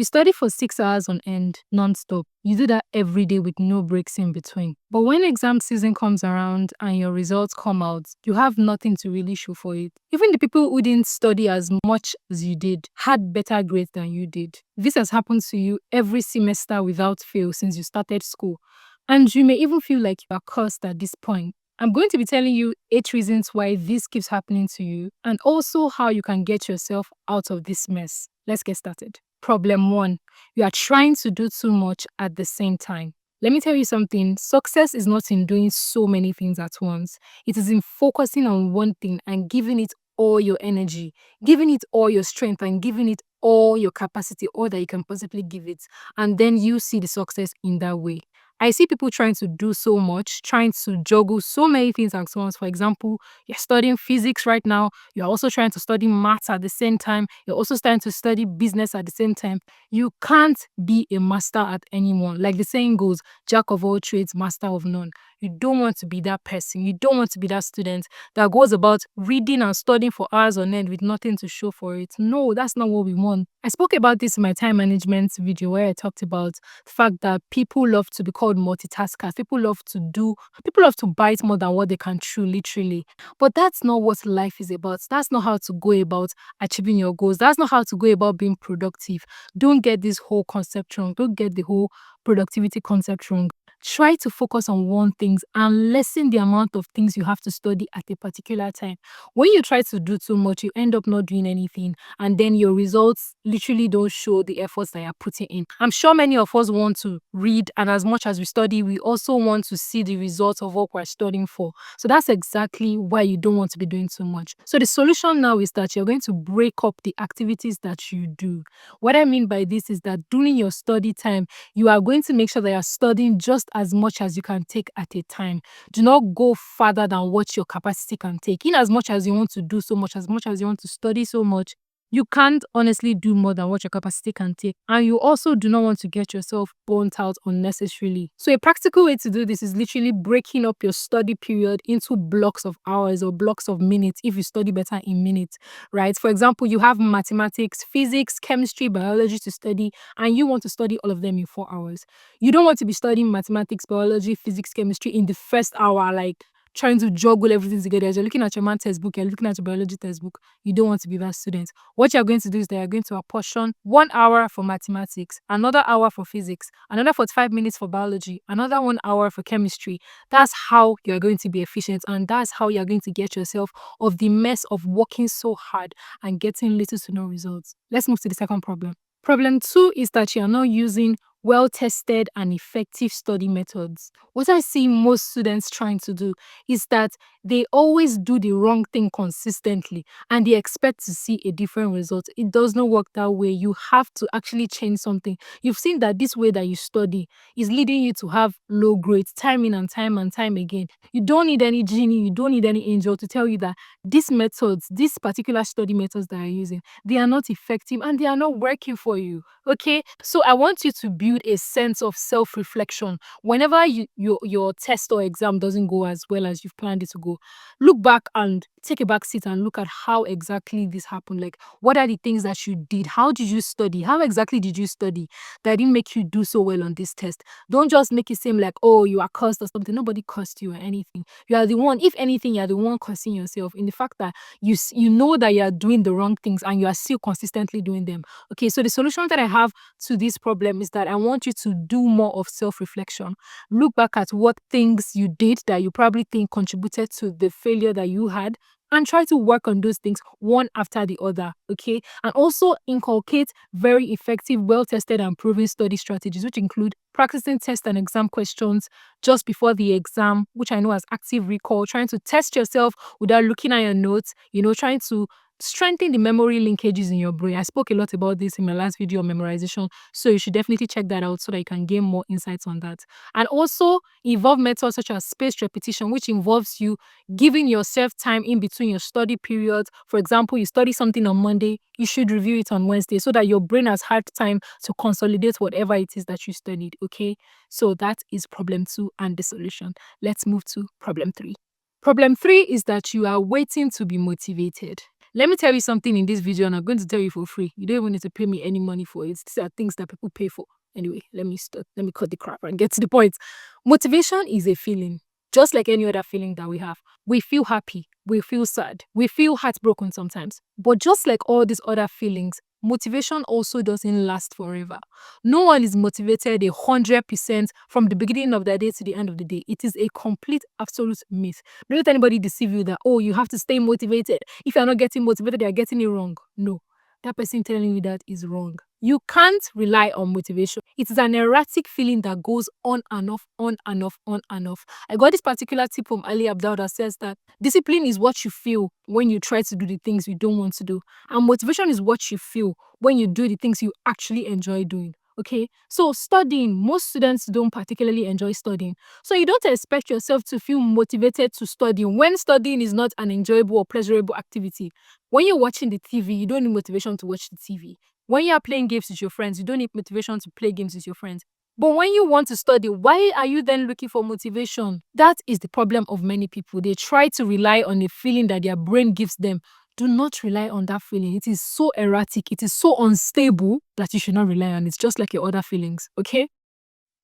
You study for 6 hours on end, non-stop. You do that every day with no breaks in between. But when exam season comes around and your results come out, you have nothing to really show for it. Even the people who didn't study as much as you did had better grades than you did. This has happened to you every semester without fail since you started school. And you may even feel like you are cursed at this point. I'm going to be telling you 8 reasons why this keeps happening to you and also how you can get yourself out of this mess. Let's get started. Problem 1. You are trying to do too much at the same time. Let me tell you something. Success is not in doing so many things at once. It is in focusing on one thing and giving it all your energy, giving it all your strength, and giving it all your capacity, all that you can possibly give it. And then you see the success in that way. I see people trying to do so much, trying to juggle so many things at once. For example, you're studying physics right now. You're also trying to study maths at the same time. You're also starting to study business at the same time. You can't be a master at anyone. Like the saying goes, jack of all trades, master of none. You don't want to be that person. You don't want to be that student that goes about reading and studying for hours on end with nothing to show for it. No, that's not what we want. I spoke about this in my time management video where I talked about the fact that people love to be called multitaskers. People love to bite more than what they can chew, literally. But that's not what life is about. That's not how to go about achieving your goals. That's not how to go about being productive. Don't get this whole concept wrong. Don't get the whole productivity concept wrong. Try to focus on one thing and lessen the amount of things you have to study at a particular time. When you try to do too much, you end up not doing anything, and then your results literally don't show the efforts that you're putting in. I'm sure many of us want to read, and as much as we study, we also want to see the results of what we're studying for. So that's exactly why you don't want to be doing too much. So the solution now is that you're going to break up the activities that you do. What I mean by this is that during your study time, you are going to make sure that you're studying just as much as you can take at a time. Do not go further than what your capacity can take. In as much as you want to do so much as you want to study so much, you can't honestly do more than what your capacity can take. And you also do not want to get yourself burnt out unnecessarily. So a practical way to do this is literally breaking up your study period into blocks of hours or blocks of minutes if you study better in minutes, right? For example, you have mathematics, physics, chemistry, biology to study, and you want to study all of them in 4 hours. You don't want to be studying mathematics, biology, physics, chemistry in the first hour, like trying to juggle everything together. As you're looking at your math textbook, you're looking at your biology textbook. You don't want to be that student. What you're going to do is that you're going to apportion 1 hour for mathematics, another hour for physics, another 45 minutes for biology, another 1 hour for chemistry. That's how you're going to be efficient, and that's how you're going to get yourself of the mess of working so hard and getting little to no results. Let's move to the second problem. Problem 2 is that you're not using well-tested and effective study methods. What I see most students trying to do is that they always do the wrong thing consistently and they expect to see a different result. It does not work that way. You have to actually change something. You've seen that this way that you study is leading you to have low grades time in and time again. You don't need any genie, you don't need any angel to tell you that these methods, these particular study methods that you're using, they are not effective and they are not working for you. Okay, so I want you to build a sense of self-reflection. Whenever your test or exam doesn't go as well as you've planned it to go, look back and take a back seat and look at how exactly this happened. Like, what are the things that you did? How did you study? How exactly did you study that didn't make you do so well on this test? Don't just make it seem like, oh, you are cursed or something. Nobody cursed you or anything. You are the one, if anything, you are the one cursing yourself in the fact that you know that you are doing the wrong things and you are still consistently doing them. Okay, so the solution that I have to this problem is that I want you to do more of self-reflection. Look back at what things you did that you probably think contributed to the failure that you had and try to work on those things one after the other, okay? And also inculcate very effective, well-tested and proven study strategies, which include practicing test and exam questions just before the exam, which I know as active recall, trying to test yourself without looking at your notes, trying to strengthen the memory linkages in your brain. I spoke a lot about this in my last video on memorization, so you should definitely check that out so that you can gain more insights on that. And also involve methods such as spaced repetition, which involves you giving yourself time in between your study periods. For example, you study something on Monday, you should review it on Wednesday so that your brain has had time to consolidate whatever it is that you studied, okay? So that is problem 2 and the solution. Let's move to problem 3. Problem 3 is that you are waiting to be motivated. Let me tell you something in this video, and I'm going to tell you for free. You don't even need to pay me any money for it. These are things that people pay for. Anyway, let me stop. Let me cut the crap and get to the point. Motivation is a feeling, just like any other feeling that we have. We feel happy, we feel sad, we feel heartbroken sometimes. But just like all these other feelings, motivation also doesn't last forever. No one is motivated 100% from the beginning of the day to the end of the day. It is a complete, absolute myth. Don't let anybody deceive you that, oh, you have to stay motivated. If you're not getting motivated, you're getting it wrong. No, that person telling you that is wrong. You can't rely on motivation. It is an erratic feeling that goes on and off, on and off, on and off. I got this particular tip from Ali Abdal that says that discipline is what you feel when you try to do the things you don't want to do. And motivation is what you feel when you do the things you actually enjoy doing. Okay, so studying, most students don't particularly enjoy studying. So you don't expect yourself to feel motivated to study when studying is not an enjoyable or pleasurable activity. When you're watching the TV, you don't need motivation to watch the TV. When you are playing games with your friends, you don't need motivation to play games with your friends. But when you want to study, why are you then looking for motivation? That is the problem of many people. They try to rely on a feeling that their brain gives them. Do not rely on that feeling. It is so erratic. It is so unstable that you should not rely on it. It's just like your other feelings. Okay?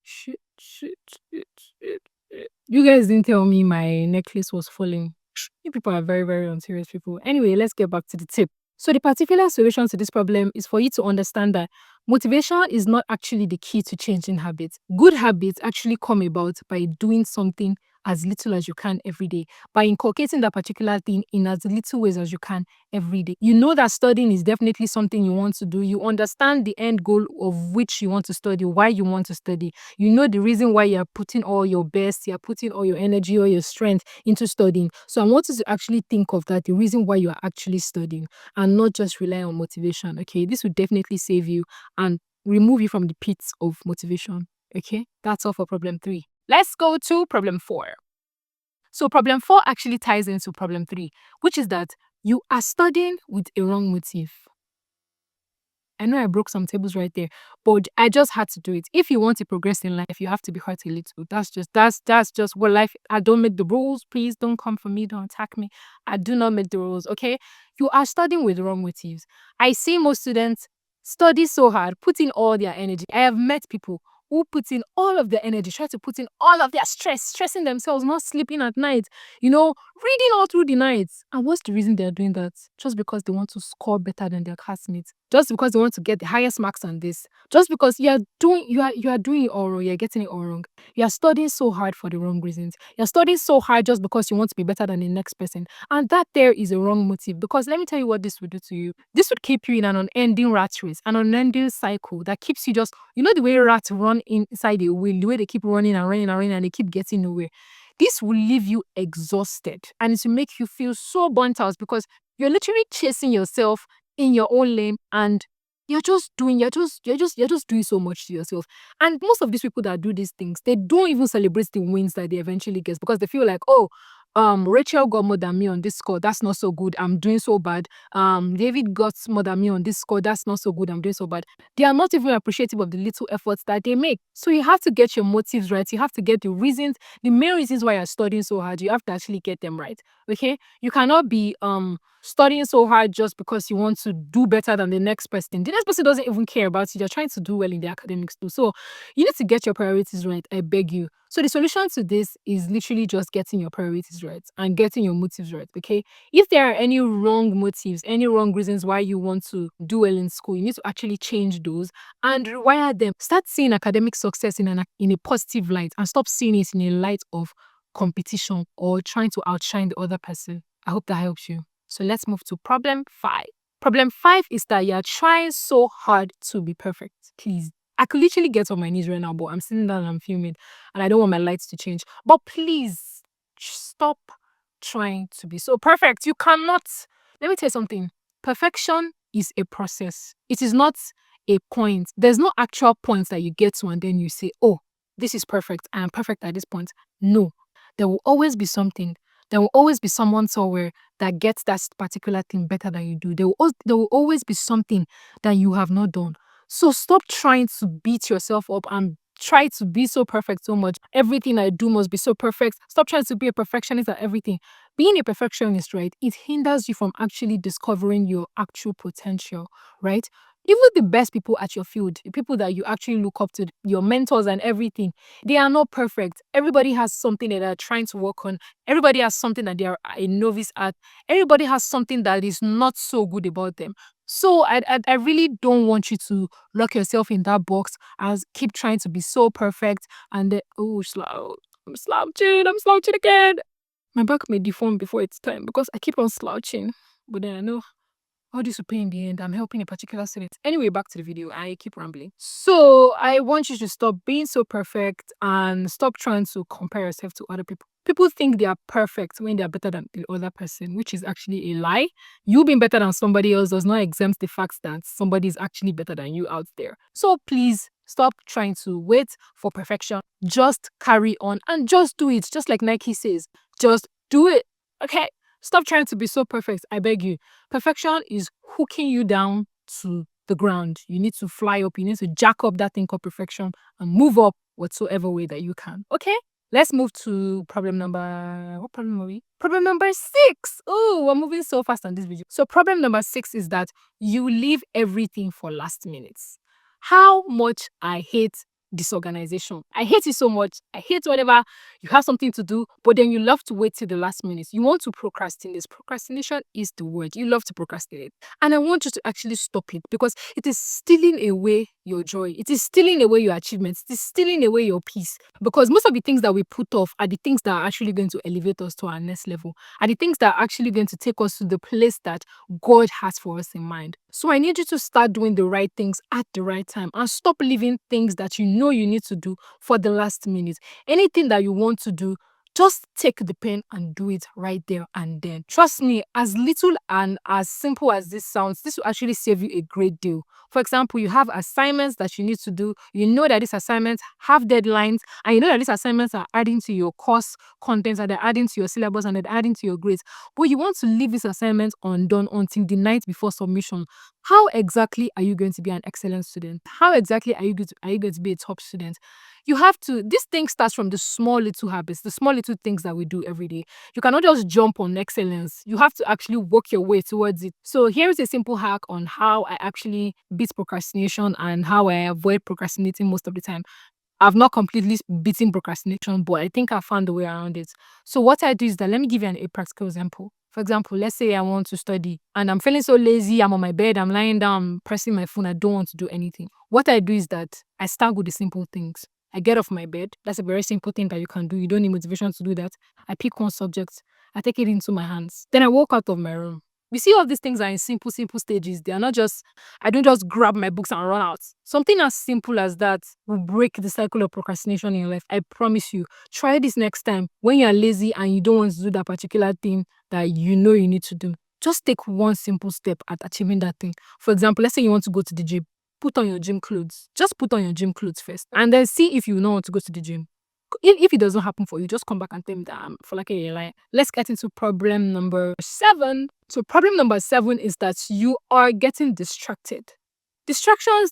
Shit, shit, shit, shit, shit. You guys didn't tell me my necklace was falling. You people are very, very unserious people. Anyway, let's get back to the tip. So the particular solution to this problem is for you to understand that motivation is not actually the key to changing habits. Good habits actually come about by doing something as little as you can every day, by inculcating that particular thing in as little ways as you can every day. You know that studying is definitely something you want to do. You understand the end goal of which you want to study, why you want to study. You know the reason why you're putting all your best, you're putting all your energy, all your strength into studying. So I want you to actually think of that, the reason why you are actually studying, and not just rely on motivation. Okay, this will definitely save you and remove you from the pits of motivation. Okay, that's all for problem 3. Let's go to problem 4. So problem 4 actually ties into problem 3, which is that you are studying with a wrong motive. I know I broke some tables right there, but I just had to do it. If you want to progress in life, you have to be hurt a little. That's just what life. I don't make the rules. Please don't come for me. Don't attack me. I do not make the rules. Okay, you are studying with wrong motives. I see most students study so hard, put in all their energy. I have met people who put in all of their energy, try to put in all of their stress, stressing themselves, not sleeping at night, reading all through the night. And what's the reason they're doing that? Just because they want to score better than their classmates. Just because they want to get the highest marks on this. Just because you are doing it all wrong, you're getting it all wrong. You are studying so hard for the wrong reasons. You're studying so hard just because you want to be better than the next person. And that there is a wrong motive. Because let me tell you what this would do to you. This would keep you in an unending rat race, an unending cycle that keeps you just, the way rats run inside a wheel, the way they keep running and running and running and they keep getting nowhere. This will leave you exhausted and it will make you feel so burnt out because you're literally chasing yourself in your own lane and you're just doing so much to yourself. And most of these people that do these things, they don't even celebrate the wins that they eventually get because they feel like, oh, Rachel got more than me on this score. That's not so good. I'm doing so bad. David got more than me on this score. That's not so good. I'm doing so bad. They are not even appreciative of the little efforts that they make. So you have to get your motives right. You have to get the reasons, the main reasons why you're studying so hard. You have to actually get them right. Okay? You cannot be studying so hard just because you want to do better than the next person. The next person doesn't even care about you. You're trying to do well in the academics too. So you need to get your priorities right. I beg you. So the solution to this is literally just getting your priorities right and getting your motives right. Okay? If there are any wrong motives, any wrong reasons why you want to do well in school, you need to actually change those and rewire them. Start seeing academic success in a positive light and stop seeing it in a light of competition or trying to outshine the other person. I hope that helps you. So let's move to problem 5. Problem 5 is that you're trying so hard to be perfect. Please. I could literally get on my knees right now, but I'm sitting down and I'm filming and I don't want my lights to change. But please stop trying to be so perfect. You cannot. Let me tell you something. Perfection is a process. It is not a point. There's no actual point that you get to and then you say, oh, this is perfect. I am perfect at this point. No. There will always be something. There will always be someone somewhere that gets that particular thing better than you do. There will always be something that you have not done. So stop trying to beat yourself up and try to be so perfect so much. Everything I do must be so perfect. Stop trying to be a perfectionist at everything. being a perfectionist, right, it hinders you from actually discovering your actual potential, right? Even the best people at your field, the people that you actually look up to, your mentors and everything, they are not perfect. Everybody has something that they're trying to work on. Everybody has something that they are a novice at. Everybody has something that is not so good about them. So I really don't want you to lock yourself in that box and keep trying to be so perfect. And then, oh, I'm slouching again. My back may deform before it's time because I keep on slouching. But then I know all this will pay in the end. I'm helping a particular student. Anyway, back to the video. I keep rambling. So I want you to stop being so perfect and stop trying to compare yourself to other people. People think they are perfect when they are better than the other person, which is actually a lie. You being better than somebody else does not exempt the fact that somebody is actually better than you out there. So please stop trying to wait for perfection. Just carry on and just do it. Just like Nike says, just do it. Okay? Stop trying to be so perfect. I beg you. Perfection is hooking you down to the ground. You need to fly up. You need to jack up that thing called perfection and move up whatsoever way that you can. Okay? Let's move to problem number. What problem are we? Problem number 6. Oh, we're moving so fast on this video. So problem number 6 is that you leave everything for last minutes. How much I hate disorganization. I hate it so much. I hate whenever you have something to do, but then you love to wait till the last minute. You want to procrastinate. Procrastination is the word. You love to procrastinate. And I want you to actually stop it because it is stealing away your joy. It is stealing away your achievements. It is stealing away your peace. Because most of the things that we put off are the things that are actually going to elevate us to our next level, are the things that are actually going to take us to the place that God has for us in mind. So I need you to start doing the right things at the right time and stop leaving things that you know you need to do for the last minute. Anything that you want to do, just take the pen and do it right there and then. Trust me, as little and as simple as this sounds, this will actually save you a great deal. For example, you have assignments that you need to do. You know that these assignments have deadlines, and you know that these assignments are adding to your course contents, and they're adding to your syllabus, and they're adding to your grades. But you want to leave these assignments undone until the night before submission. How exactly are you going to be an excellent student? How exactly are you going to be a top student? You have to, this thing starts from the small little habits, the small little things that we do every day. You cannot just jump on excellence. You have to actually work your way towards it. So here's a simple hack on how I actually beat procrastination and how I avoid procrastinating most of the time. I've not completely beaten procrastination, but I think I found a way around it. So what I do is that, let me give you a practical example. For example, let's say I want to study and I'm feeling so lazy. I'm on my bed, I'm lying down, I'm pressing my phone. I don't want to do anything. What I do is that I start with the simple things. I get off my bed. That's a very simple thing that you can do. You don't need motivation to do that. I pick one subject. I take it into my hands. Then I walk out of my room. You see, all these things are in simple stages. They are not just, I don't just grab my books and run out. Something as simple as that will break the cycle of procrastination in your life. I promise you. Try this next time when you're lazy and you don't want to do that particular thing that you know you need to do. Just take one simple step at achieving that thing. For example, let's say you want to go to the gym. Put on your gym clothes. Just put on your gym clothes first. And then see if you know want to go to the gym. If it doesn't happen for you, just come back and tell me that I'm for like a lie. Let's get into problem number 7. So problem number 7 is that you are getting distracted. Distractions.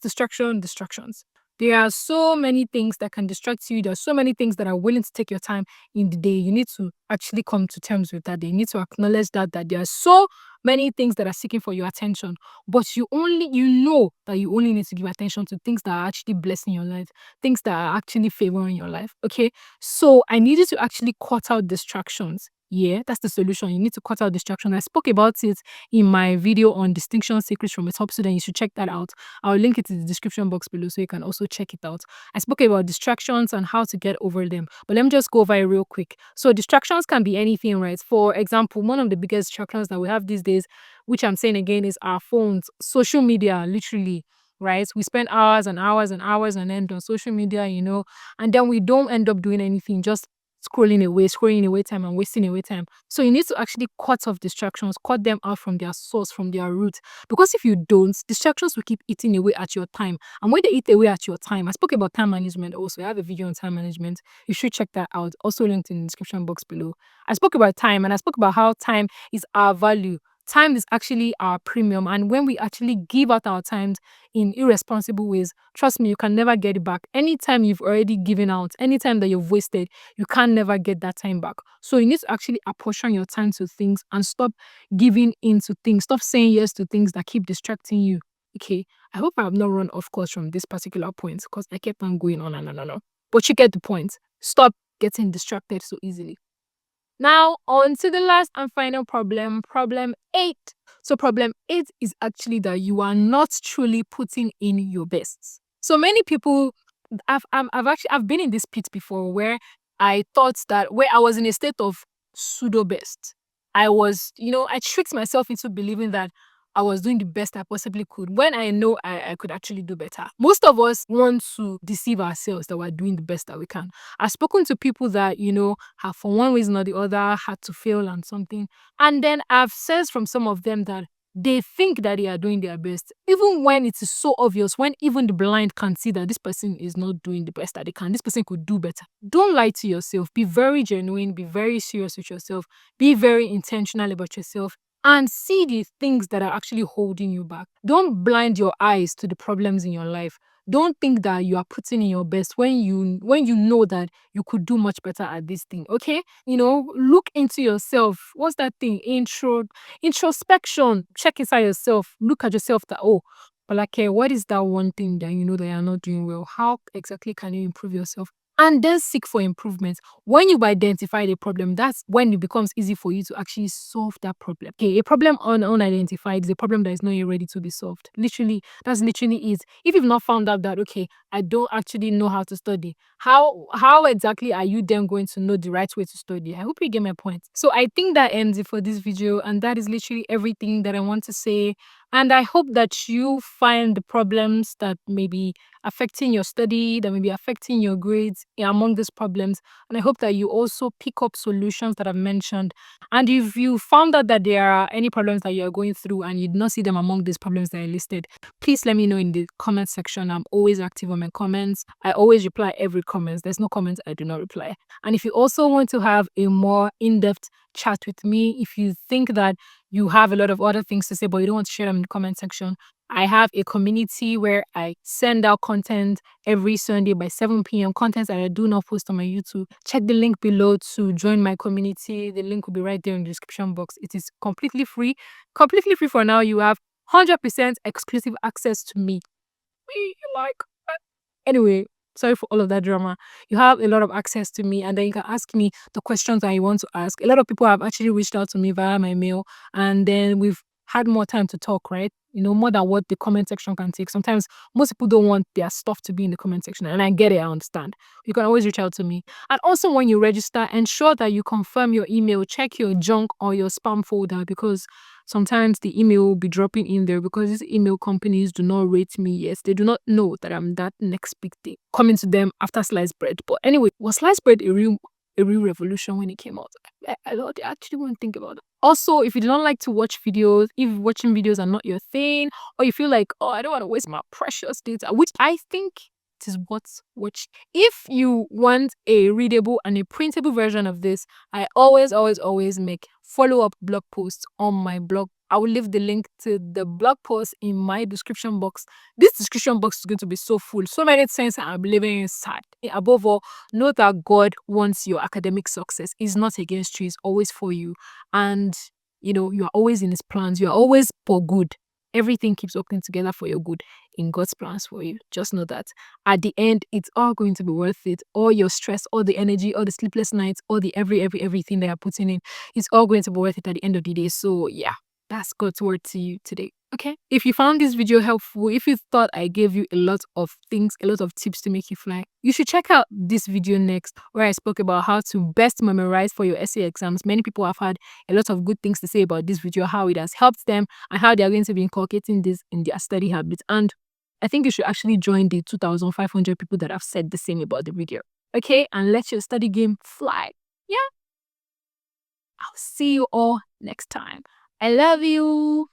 There are so many things that can distract you. There are so many things that are willing to take your time in the day. You need to actually come to terms with that. You need to acknowledge that there are so many things that are seeking for your attention. But you know that you only need to give attention to things that are actually blessing your life, things that are actually favoring your life. Okay. So I need you to actually cut out distractions. Yeah, that's the solution. You need to cut out distraction. I spoke about it in my video on distinction secrets from a top student. You should check that out. I'll link it in the description box below so you can also check it out. I spoke about distractions and how to get over them. But let me just go over it real quick. So distractions can be anything, right? For example, one of the biggest distractions that we have these days, which I'm saying again, is our phones, social media, literally. Right? We spend hours and hours and hours on end on social media, and then we don't end up doing anything, just scrolling away time and wasting away time. So you need to actually cut off distractions, cut them out from their source, from their root. Because if you don't, distractions will keep eating away at your time. And when they eat away at your time, I spoke about time management also. I have a video on time management. You should check that out. Also linked in the description box below. I spoke about time and I spoke about how time is our value. Time is actually our premium. And when we actually give out our times in irresponsible ways, trust me, you can never get it back. Anytime you've already given out, anytime that you've wasted, you can never get that time back. So you need to actually apportion your time to things and stop giving into things. Stop saying yes to things that keep distracting you. Okay. I hope I have not run off course from this particular point because I kept on going on and on and on. But you get the point. Stop getting distracted so easily. Now, on to the last and final problem, problem 8. So, problem 8 is actually that you are not truly putting in your best. So, many people, I've been in this pit before where I thought that where I was in a state of pseudo best. I was, I tricked myself into believing that I was doing the best I possibly could when I know I could actually do better. Most of us want to deceive ourselves that we're doing the best that we can. I've spoken to people that, have for one reason or the other had to fail and something. And then I've said from some of them that they think that they are doing their best, even when it is so obvious, when even the blind can see that this person is not doing the best that they can. This person could do better. Don't lie to yourself. Be very genuine. Be very serious with yourself. Be very intentional about yourself and see the things that are actually holding you back. Don't blind your eyes to the problems in your life. Don't think that you are putting in your best when you know that you could do much better at this thing. Okay? Look into yourself. What's that thing? Introspection. Check inside yourself. Look at yourself that, but like, what is that one thing that you know that you're not doing well? How exactly can you improve yourself? And then seek for improvement. When you've identified a problem, that's when it becomes easy for you to actually solve that problem. Okay, a problem unidentified is a problem that is not yet ready to be solved. Literally, that's literally it. If you've not found out that, okay, I don't actually know how to study, how exactly are you then going to know the right way to study? I hope you get my point. So I think that ends it for this video, and that is literally everything that I want to say. And I hope that you find the problems that may be affecting your study, that may be affecting your grades among these problems. And I hope that you also pick up solutions that I've mentioned. And if you found out that there are any problems that you're going through and you did not see them among these problems that I listed, please let me know in the comment section. I'm always active on my comments. I always reply every comment. There's no comment I do not reply. And if you also want to have a more in-depth chat with me, if you think that you have a lot of other things to say, but you don't want to share them in the comment section, I have a community where I send out content every Sunday by 7 p.m. Content that I do not post on my YouTube. Check the link below to join my community. The link will be right there in the description box. It is completely free. Completely free for now. You have 100% exclusive access to me. Like, anyway, sorry for all of that drama. You have a lot of access to me, and then you can ask me the questions that you want to ask. A lot of people have actually reached out to me via my mail, and then we've had more time to talk, right? More than what the comment section can take. Sometimes most people don't want their stuff to be in the comment section, and I get it, I understand. You can always reach out to me. And also, when you register, ensure that you confirm your email. Check your junk or your spam folder, because sometimes the email will be dropping in there, because these email companies do not rate me. Yes, they do not know that I'm that next big thing coming to them after sliced bread. But anyway, was sliced bread a real revolution when it came out? I actually won't think about it. Also, if you don't like to watch videos, if watching videos are not your thing, or you feel like, I don't want to waste my precious data, which I think it is what's watch. If you want a readable and a printable version of this, I always make follow-up blog posts on my blog. I will leave the link to the blog post in my description box. This description box is going to be so full. So many things I'm living inside. Above all, know that God wants your academic success. He's not against you. He's always for you. And, you are always in his plans. You are always for good. Everything keeps working together for your good in God's plans for you. Just know that at the end, it's all going to be worth it. All your stress, all the energy, all the sleepless nights, all the everything that you're putting in, it's all going to be worth it at the end of the day. So yeah, that's God's word to you today. Okay. If you found this video helpful, if you thought I gave you a lot of things, a lot of tips to make you fly, you should check out this video next, where I spoke about how to best memorize for your essay exams. Many people have had a lot of good things to say about this video, how it has helped them and how they are going to be inculcating this in their study habits. And I think you should actually join the 2,500 people that have said the same about the video. Okay. And let your study game fly. Yeah. I'll see you all next time. I love you.